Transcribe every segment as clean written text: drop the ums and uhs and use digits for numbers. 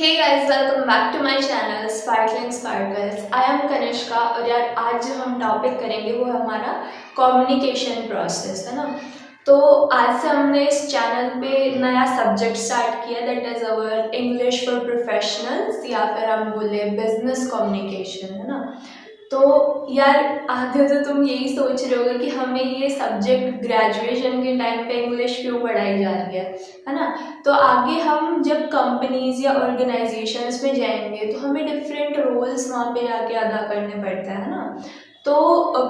Hey guys, welcome back to my channel sparkle sparkles. I am Kanishka और यार आज जो हम टॉपिक करेंगे वो है हमारा कम्युनिकेशन प्रोसेस, है ना। तो आज से हमने इस चैनल पे नया सब्जेक्ट स्टार्ट किया, that is our English for professionals, या फिर हम बोले बिजनेस कम्युनिकेशन, है ना। तो यार आधे तो तुम यही सोच रहे होगे कि हमें ये सब्जेक्ट ग्रेजुएशन के टाइम पे इंग्लिश क्यों पढ़ाई जा रही है ना। तो आगे हम जब कंपनीज या ऑर्गेनाइजेशंस में जाएंगे तो हमें डिफरेंट रोल्स वहाँ पे जाके अदा करने पड़ते हैं ना। तो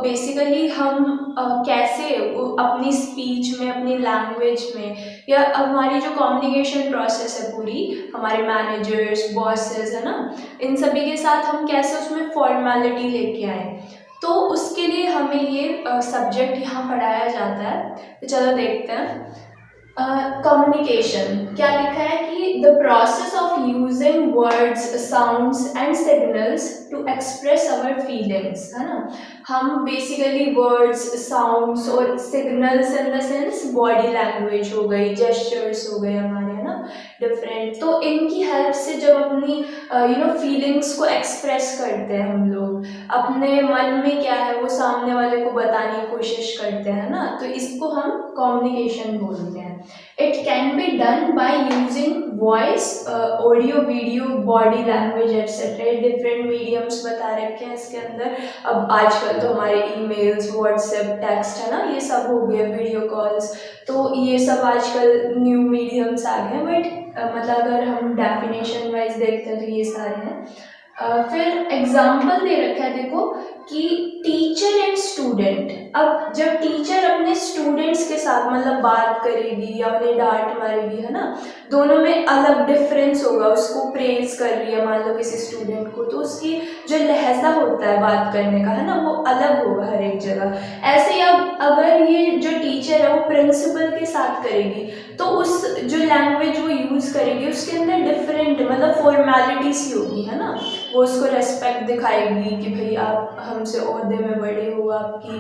बेसिकली हम कैसे अपनी स्पीच में, अपनी लैंग्वेज में, या हमारी जो कम्युनिकेशन प्रोसेस है पूरी, हमारे मैनेजर्स, बॉसेस, है ना, इन सभी के साथ हम कैसे उसमें फॉर्मेलिटी लेके आए, तो उसके लिए हमें ये सब्जेक्ट यहाँ पढ़ाया जाता है। तो चलो देखते हैं। कम्युनिकेशन क्या लिखा है कि the process of using words, sounds and signals to express our feelings, है ना। हम बेसिकली वर्ड्स, साउंड्स और signals in the sense body language हो गई, जेस्चर्स हो गए हमारे, है ना, डिफरेंट, तो इनकी हेल्प से जब अपनी फीलिंग्स को एक्सप्रेस करते हैं हम लोग, अपने मन में क्या है वो सामने वाले को बताने की कोशिश करते हैं ना, तो इसको हम कम्युनिकेशन बोलते हैं। It can be done by using voice, audio, video, body language etcetera. Different mediums बता रखे हैं इसके अंदर। अब आजकल तो हमारे ईमेल्स, व्हाट्सएप, टेक्स्ट, है ना, ये सब हो गए, वीडियो कॉल्स, तो ये सब आजकल न्यू मीडियम्स आ गए हैं। बट मतलब अगर हम डेफिनेशन वाइज देखते हैं तो ये सारे हैं। फिर एग्जाम्पल दे रखा है, देखो कि टीचर एंड स्टूडेंट। अब जब टीचर अपने स्टूडेंट्स के साथ मतलब बात करेगी या उन्हें डांट मारेगी, है ना, दोनों में अलग डिफरेंस होगा। उसको प्रेज कर रही है मान लो किसी स्टूडेंट को, तो उसकी जो लहजा होता है बात करने का, है ना, वो अलग होगा हर एक जगह। ऐसे ही अब अगर ये जो टीचर है वो प्रिंसिपल के साथ करेगी, तो उस जो लैंग्वेज वो यूज़ करेगी उसके अंदर डिफरेंट मतलब फॉर्मेलिटी सी होगी, है ना। वो उसको रेस्पेक्ट दिखाएगी कि भाई आप हमसे ओहदे में बड़े हो, आपकी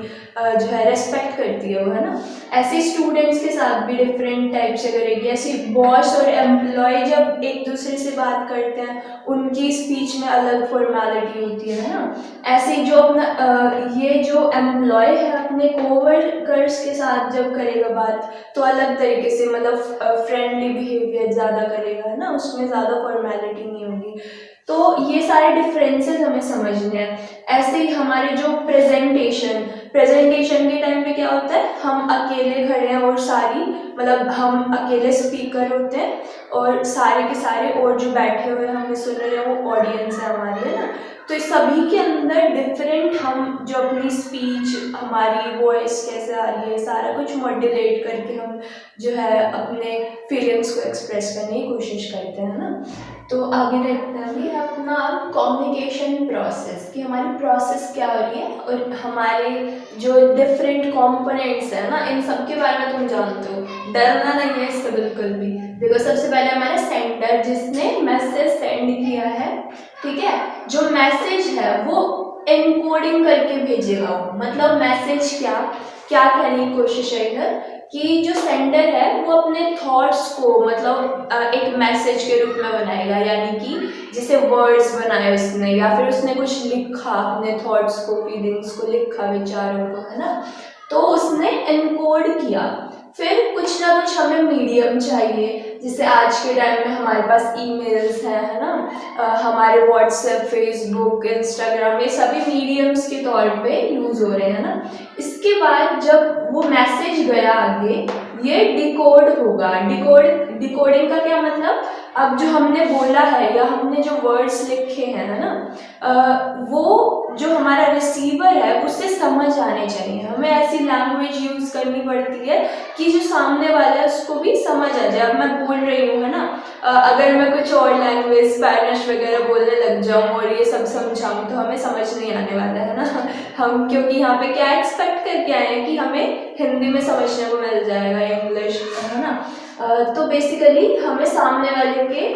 जो है रेस्पेक्ट करती है वो, है ना। ऐसे स्टूडेंट्स के साथ भी डिफरेंट टाइप से करेगी। ऐसे बॉस और एम्प्लॉय जब एक दूसरे से बात करते हैं उनकी स्पीच में अलग फॉर्मेलिटी होती है ना। ऐसे ही जो अपना ये जो एम्प्लॉय है अपने कोवर्कर्स के साथ जब करेगा बात, तो अलग तरीके से मतलब फ्रेंडली बिहेवियर ज़्यादा करेगा, है ना, उसमें ज़्यादा फॉर्मेलिटी नहीं होगी। तो ये सारे डिफरेंसेस हमें समझने हैं। ऐसे ही हमारे जो प्रेजेंटेशन के टाइम पे क्या होता है, हम अकेले खड़े हैं और सारी मतलब हम अकेले स्पीकर होते हैं और सारे के सारे और जो बैठे हुए हमें सुन रहे हैं वो ऑडियंस है हमारी, है ना। तो इस सभी के अंदर डिफरेंट हम जो अपनी स्पीच, हमारी वॉइस कैसे आ रही है, सारा कुछ मॉड्यूलेट करके हम जो है अपने फीलिंग्स को एक्सप्रेस करने की कोशिश करते हैं ना। तो आगे देखते हैं अभी अपना कम्युनिकेशन प्रोसेस, कि हमारी प्रोसेस क्या हो रही है और हमारे जो डिफरेंट कंपोनेंट्स हैं ना, इन सब के बारे में तुम जानते हो, डरना नहीं है इससे बिल्कुल भी। देखो सबसे पहले हमारा सेंडर जिसने मैसेज सेंड किया है, ठीक है, जो मैसेज है वो एनकोडिंग करके भेजेगा। मतलब मैसेज क्या क्या कहने की कोशिश है इधर, कि जो सेंडर है वो अपने थॉट्स को मतलब एक मैसेज के रूप में बनाएगा, यानी कि जैसे वर्ड्स बनाए उसने, या फिर उसने कुछ लिखा, अपने थॉट्स को, फीलिंग्स को लिखा, विचारों को, है ना, तो उसने एनकोड किया। फिर कुछ ना कुछ हमें मीडियम चाहिए, जैसे आज के टाइम में हमारे पास ईमेल्स हैं, है ना, हमारे व्हाट्सएप, फेसबुक, इंस्टाग्राम, ये सभी मीडियम्स के तौर पे यूज़ हो रहे हैं ना। इसके बाद जब वो मैसेज गया आगे, ये डिकोड होगा। डिकोडिंग का क्या मतलब, अब जो हमने बोला है या हमने जो वर्ड्स लिखे हैं, है ना, वो जो हमारा रिसीवर है उससे समझ आने चाहिए। हमें ऐसी लैंग्वेज यूज़ करनी पड़ती है कि जो सामने वाला है उसको भी समझ आ जाए। अब मैं बोल रही हूँ, है ना, अगर मैं कुछ और लैंग्वेज, स्पेनिश वगैरह बोलने लग जाऊँ और ये सब समझाऊँ तो हमें समझ नहीं आने वाला है ना। हम क्योंकि यहाँ पे क्या एक्सपेक्ट करके आए हैं कि हमें हिंदी में समझने को मिल जाएगा, इंग्लिश, है ना। तो बेसिकली हमें सामने वाले के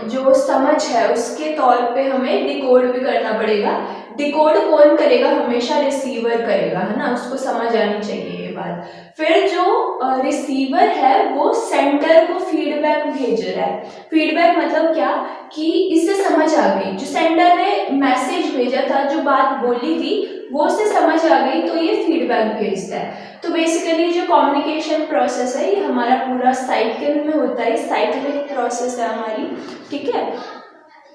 जो समझ है उसके तौर पे हमें डिकोड भी करना पड़ेगा। डिकोड कौन करेगा, हमेशा रिसीवर करेगा, है ना, उसको समझ आनी चाहिए। बाद फिर जो रिसीवर है वो सेंडर को फीडबैक भेज रहा है। फीडबैक मतलब क्या कि इससे समझ आ गई, जो सेंडर ने मैसेज भेजा था, जो बात बोली थी वो उससे समझ आ गई, तो ये फीडबैक भेजता है। तो बेसिकली जो कम्युनिकेशन प्रोसेस है ये हमारा पूरा साइकिल में होता है, साइक्लिक प्रोसेस है हमारी, ठीक है।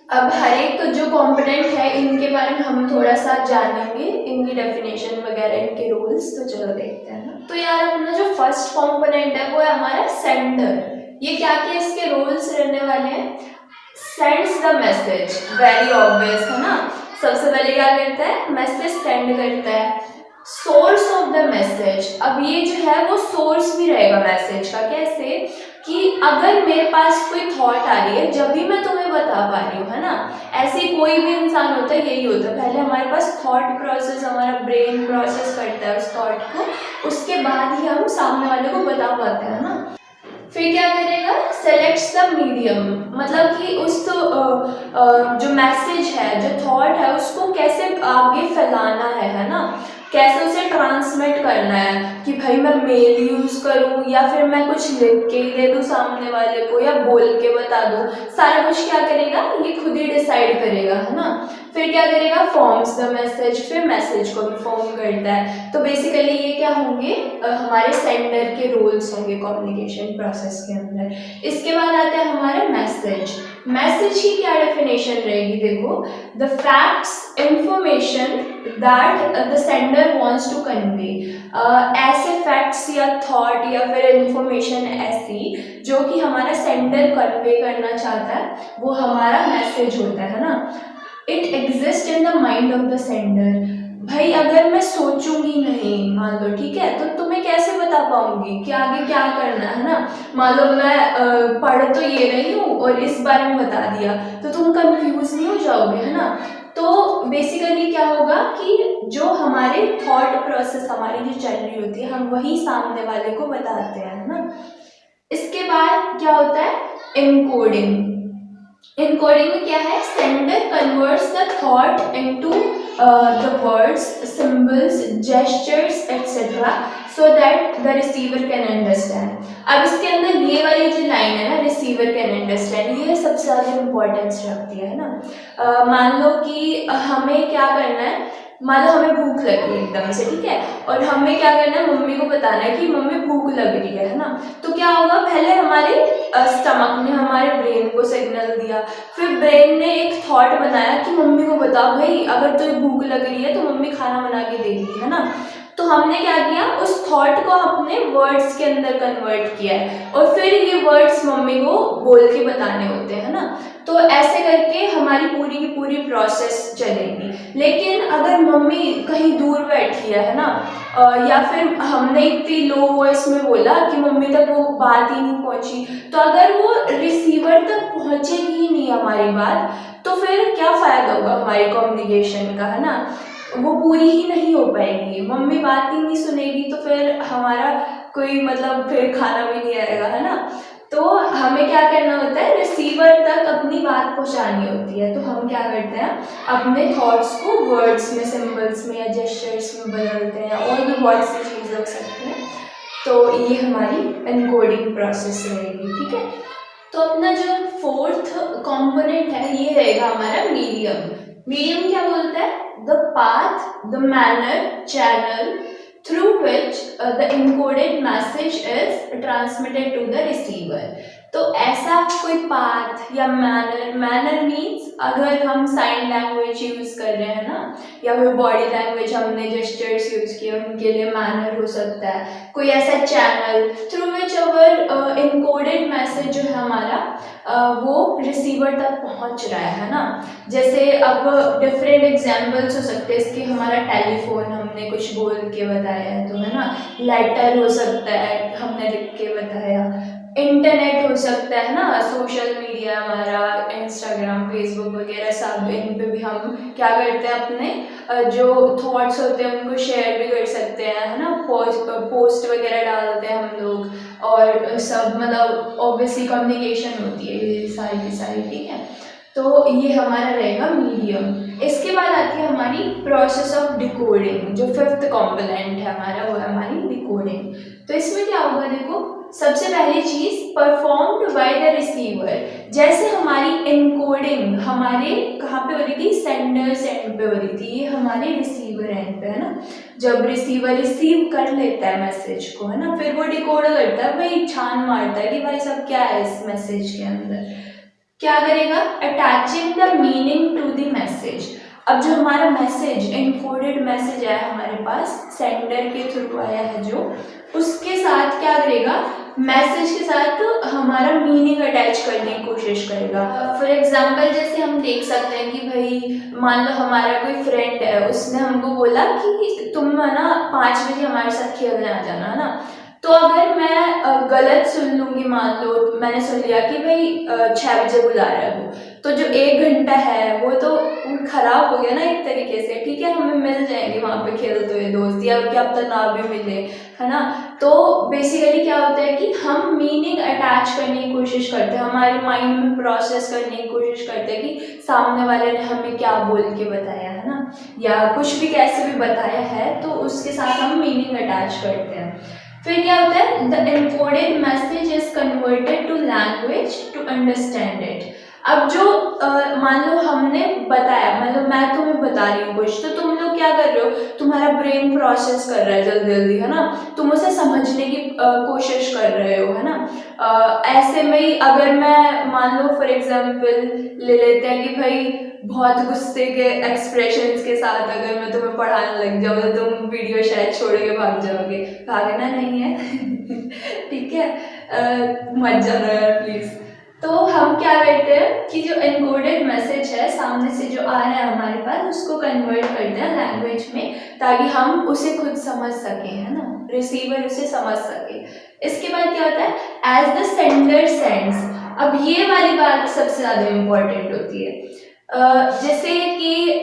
अब हर एक जो कंपोनेंट है इनके बारे में हम थोड़ा सा जानेंगे, इनकी डेफिनेशन वगैरह, इनके रूल्स। तो चलो देखते हैं ना। तो यार अपना जो फर्स्ट कंपोनेंट है वो है हमारा सेंडर। ये क्या क्या इसके रूल्स रहने वाले हैं। Sends the message, very obvious है ना। सबसे पहले क्या करता है, मैसेज सेंड करता है। सोर्स ऑफ द मैसेज, अब ये जो है वो सोर्स भी रहेगा मैसेज का। कैसे कि अगर मेरे पास कोई थॉट आ रही है, जब भी मैं तुम्हें बता पा रही हूँ, है ना। ऐसे कोई भी इंसान होता है, यही होता है, पहले हमारे पास थॉट प्रोसेस, हमारा ब्रेन प्रोसेस करता है उस थॉट को, उसके बाद ही हम सामने वाले को बता पाते हैं ना। फिर क्या करेगा, सेलेक्ट्स द मीडियम, मतलब कि उस जो मैसेज है, जो थॉट है, उसको कैसे आगे फैलाना है ना, कैसे उसे ट्रांसमिट करना है कि भाई मैं मेल यूज़ करूँ या फिर मैं कुछ लिख के ही दे दूँ सामने वाले को या बोल के बता दूँ, सारा कुछ क्या करेगा ये खुद ही डिसाइड करेगा, है ना। फिर क्या करेगा, फॉर्म्स द मैसेज, फिर मैसेज को भी फॉर्म करता है। तो बेसिकली ये क्या होंगे, हमारे सेंडर के रोल्स होंगे कम्युनिकेशन प्रोसेस के अंदर। इसके बाद आता है हमारा मैसेज। मैसेज की क्या डेफिनेशन रहेगी, देखो, the facts, information that the sender wants to convey, ऐसे फैक्ट्स या थॉट या फिर इंफॉर्मेशन ऐसी जो कि हमारा सेंडर कन्वे करना चाहता है, वो हमारा मैसेज होता है ना। It exist in the mind of the sender, भाई अगर मैं सोचूंगी नहीं, मान लो, ठीक है, तो तुम्हें कैसे बता पाऊंगी कि आगे क्या करना है ना। मान लो मैं पढ़ तो ये रही हूँ और इस बारे में बता दिया, तो तुम कंफ्यूज नहीं हो जाओगे, है ना। तो बेसिकली क्या होगा कि जो हमारे थॉट प्रोसेस हमारी जो चल रही होती है, हम वही सामने वाले को बताते हैं, है ना। इसके बाद क्या होता है, इनकोडिंग। इनकोडिंग में क्या है, sender converts the thought into the words, symbols, gestures etcetera so that the receiver can understand. अब इसके अंदर ये वाली जो लाइन है ना, रिसीवर कैन अंडरस्टैंड, ये सबसे ज़्यादा इम्पोर्टेंस रखती है ना। मान लो कि हमें क्या करना है, मान लो हमें भूख लगी एकदम से, ठीक है, और हमें क्या करना है, मम्मी को बताना है कि मम्मी भूख लग रही है ना। तो क्या होगा, पहले हमारे स्टमक ने हमारे ब्रेन को सिग्नल दिया, फिर ब्रेन ने एक थॉट बनाया कि मम्मी को बता भाई अगर तुझे भूख लग रही है तो मम्मी खाना बना के देगी, है ना। तो हमने क्या किया, उस थॉट को अपने वर्ड्स के अंदर कन्वर्ट किया है और फिर ये वर्ड्स मम्मी को बोल के बताने होते हैं ना। तो ऐसे करके हमारी पूरी की पूरी प्रोसेस चलेगी। लेकिन अगर मम्मी कहीं दूर बैठी है ना, या फिर हमने इतनी लो वॉइस में बोला कि मम्मी तक वो बात ही नहीं पहुंची, तो अगर वो रिसीवर तक पहुंचेगी ही नहीं हमारी बात, तो फिर क्या फ़ायदा होगा हमारी कम्युनिकेशन का, है ना। वो पूरी ही नहीं हो पाएगी, मम्मी बात ही नहीं सुनेगी, तो फिर हमारा कोई मतलब फिर खाना भी नहीं आएगा, है ना। तो हमें क्या करना होता है, रिसीवर तक अपनी बात पहुंचानी होती है। तो हम क्या करते हैं, अपने थॉट्स को वर्ड्स में, सिंबल्स में या जेस्चर्स में बदलते हैं, और भी बहुत सी चीज़ रख सकते हैं। तो ये हमारी एनकोडिंग प्रोसेस रहेगी, ठीक है। तो अपना जो फोर्थ कंपोनेंट है ये रहेगा हमारा मीडियम। मीडियम क्या बोलता है, the path, the manner, channel through which the encoded message is transmitted to the receiver। तो ऐसा कोई पाथ या मैनर, मैनर मीन्स अगर हम साइन लैंग्वेज यूज़ कर रहे हैं ना, या फिर बॉडी लैंग्वेज हमने जेस्चर्स यूज़ किए, उनके लिए मैनर हो सकता है। कोई ऐसा channel through which our encoded message जो है हमारा वो रिसीवर तक पहुंच रहा है ना। जैसे अब डिफरेंट एग्जांपल्स हो सकते हैं इसके, हमारा टेलीफोन हमने कुछ बोल के बताया है तो, है ना। लेटर हो सकता है, हमने लिख के बताया। इंटरनेट हो सकता है ना, सोशल मीडिया हमारा, इंस्टाग्राम, फेसबुक वगैरह सब, इन पे भी हम क्या करते हैं, अपने जो थॉट्स होते हैं उनको शेयर भी कर सकते हैं, है ना। पोस्ट वगैरह डालते हैं हम लोग, और सब मतलब ऑब्वियसली कम्युनिकेशन होती है ये सारी की सारी, ठीक है। तो ये हमारा रहेगा मीडियम। इसके बाद आती है हमारी प्रोसेस ऑफ डिकोडिंग, जो फिफ्थ कंपोनेंट है हमारा, वो है हमारी डिकोडिंग। तो इसमें क्या होगा, देखो सबसे पहली चीज परफॉर्म्ड बाय द रिसीवर। जैसे हमारी इनकोडिंग हमारे कहाँ पे हो रही थी, सेंडर्स एंड पे हो रही थी, ये हमारे रिसीवर एंड पे है ना। जब रिसीवर रिसीव कर लेता है मैसेज को, है ना, फिर वो डिकोड करता है, भाई छान मारता है कि भाई सब क्या है इस मैसेज के अंदर। क्या करेगा, attaching the meaning to the message. अब जो हमारा मैसेज, इनकोडेड मैसेज है हमारे पास, सेंडर के थ्रू आया है जो, उसके साथ क्या करेगा, मैसेज के साथ हमारा मीनिंग अटैच करने की कोशिश करेगा। फॉर एग्जांपल जैसे हम देख सकते हैं कि भाई मान लो हमारा कोई फ्रेंड है, उसने हमको बोला कि तुम है ना 5 बजे हमारे साथ खेलने आ जाना, है ना। तो अगर मैं गलत सुन लूंगी, मान लो मैंने सुन लिया कि भाई 6 बजे बुला रहा है वो, तो जो 1 घंटा है वो तो खराब हो गया ना एक तरीके से। ठीक है, हमें मिल जाएंगे वहाँ पे खेलते हुए दोस्त, या क्या पता ना भी मिले, है ना। तो बेसिकली क्या होता है कि हम मीनिंग अटैच करने की कोशिश करते हैं, हमारे माइंड में प्रोसेस करने की कोशिश करते हैं कि सामने वाले ने हमें क्या बोल के बताया है ना, या कुछ भी कैसे भी बताया है, तो उसके साथ हम मीनिंग अटैच करते हैं। फिर क्या होता है, the encoded message is converted to language to understand it. अब जो मान लो हमने बताया, मतलब मैं तुम्हें बता रही हूँ कुछ, तो तुम लोग क्या कर रहे हो, तुम्हारा ब्रेन प्रोसेस कर रहा है जल्दी जल्दी, है ना, तुम उसे समझने की कोशिश कर रहे हो, है ना। ऐसे में ही अगर मैं मान लो फॉर एग्जांपल ले लेते हैं कि भाई बहुत गुस्से के एक्सप्रेशंस के साथ अगर मैं तुम्हें पढ़ाने लग जाऊँ, तो तुम वीडियो शायद छोड़ के भाग जाओगे, भागना नहीं है ठीक है, मत जाना यार प्लीज। तो हम क्या करते हैं कि जो एनकोडेड मैसेज है सामने से जो आ रहा है हमारे पास, उसको कन्वर्ट करते हैं लैंग्वेज में, ताकि हम उसे खुद समझ सकें, है ना, रिसीवर उसे समझ सके। इसके बाद क्या होता है, एज द सेंडर सेंड्स। अब ये वाली बात सबसे ज्यादा इम्पोर्टेंट होती है। जैसे कि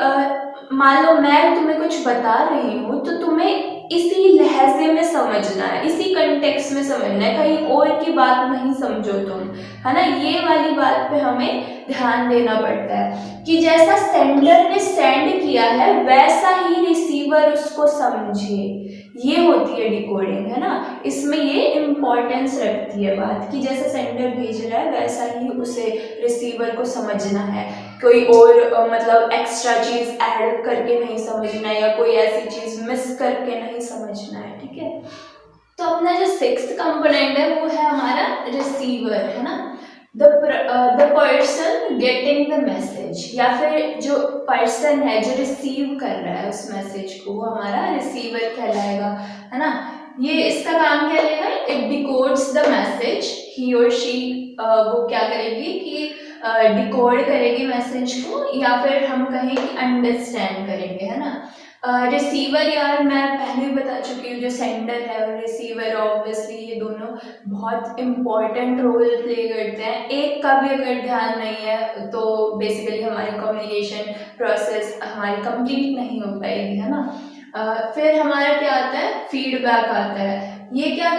मान लो मैं तुम्हें कुछ बता रही हूँ, तो तुम्हें इसी लहजे में समझना है, इसी कंटेक्स्ट में समझना है, कहीं और की बात नहीं समझो तुम, है ना। ये वाली बात पे हमें ध्यान देना पड़ता है कि जैसा सेंडर ने सेंड किया है वैसा ही रिसीवर उसको समझे। ये होती है डिकोडिंग, है ना। इसमें ये इम्पोर्टेंस रखती है बात कि जैसा सेंडर भेज रहा है वैसा ही उसे रिसीवर को समझना है, कोई और मतलब एक्स्ट्रा चीज ऐड करके नहीं समझना है, या कोई ऐसी चीज मिस करके नहीं समझना है। ठीक है, तो अपना जो सिक्स्थ कंपोनेंट है वो है हमारा रिसीवर, है ना। The person getting the message, या फिर जो पर्सन है जो रिसीव कर रहा है उस मैसेज को, वो हमारा रिसीवर कहलाएगा, है ना। ये इसका काम क्या रहेगा, इट डिकोड्स द मैसेज, ही और शी वो क्या करेगी कि डिकोड करेगी मैसेज को, या फिर हम कहें कि अंडरस्टैंड करेंगे, है ना। रिसीवर यार मैं पहले ही बता चुकी हूँ, जो सेंडर है और रिसीवर ऑब्वियसली ये दोनों बहुत इम्पॉर्टेंट रोल प्ले करते हैं। एक का भी अगर ध्यान नहीं है तो बेसिकली हमारी कम्युनिकेशन प्रोसेस हमारी कंप्लीट नहीं हो पाएगी, है ना। फिर हमारा क्या आता है, फीडबैक आता है। ये क्या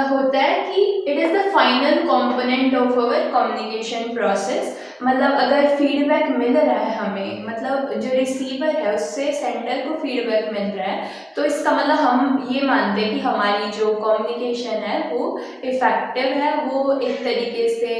होता है कि it is the final component of our communication process. मतलब अगर फीडबैक मिल रहा है हमें, मतलब जो रिसीवर है उससे सेंडर को फीडबैक मिल रहा है, तो इसका मतलब हम ये मानते हैं कि हमारी जो कम्युनिकेशन है वो इफेक्टिव है, वो एक तरीके से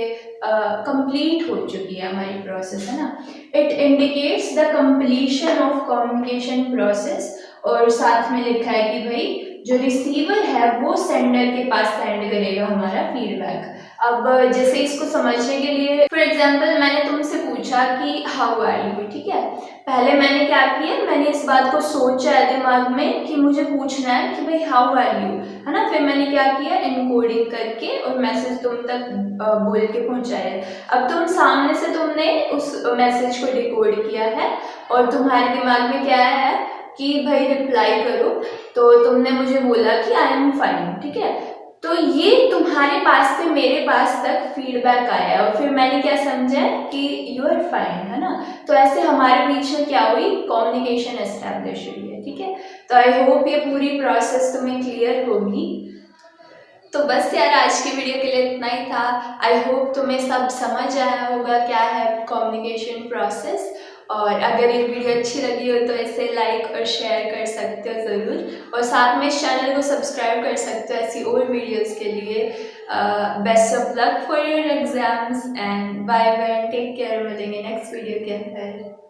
कंप्लीट हो चुकी है हमारी प्रोसेस, है ना। It indicates the completion of communication process, और साथ में लिखा है कि भाई जो रिसीवर है वो सेंडर के पास सेंड करेगा हमारा फीडबैक। अब जैसे इसको समझने के लिए फॉर एग्जांपल मैंने तुमसे पूछा कि हाउ आर यू, ठीक है, पहले मैंने क्या किया, मैंने इस बात को सोचा है दिमाग में कि मुझे पूछना है कि भाई हाउ आर यू, है ना। फिर मैंने क्या किया, इनकोडिंग करके और मैसेज तुम तक बोल के पहुंचाया। अब तुम सामने से तुमने उस मैसेज को डिकोड किया है, और तुम्हारे दिमाग में क्या है कि भाई रिप्लाई करो, तो तुमने मुझे बोला कि आई एम फाइन, ठीक है। तो ये तुम्हारे पास से मेरे पास तक फीडबैक आया, और फिर मैंने क्या समझा कि यू आर फाइन, है ना। तो ऐसे हमारे बीच में क्या हुई, कम्युनिकेशन एस्टैब्लिश हुई है, ठीक है। तो आई होप ये पूरी प्रोसेस तुम्हें क्लियर होगी। तो बस यार आज की वीडियो के लिए इतना ही था। आई होप तुम्हें सब समझ आया होगा क्या है कम्युनिकेशन प्रोसेस, और अगर ये वीडियो अच्छी लगी हो तो इसे लाइक और शेयर कर सकते हो ज़रूर, और साथ में इस चैनल को सब्सक्राइब कर सकते हो ऐसी और वीडियोस के लिए। Best of luck for your exams and bye bye, take care, मिलेंगे नेक्स्ट वीडियो के अंदर।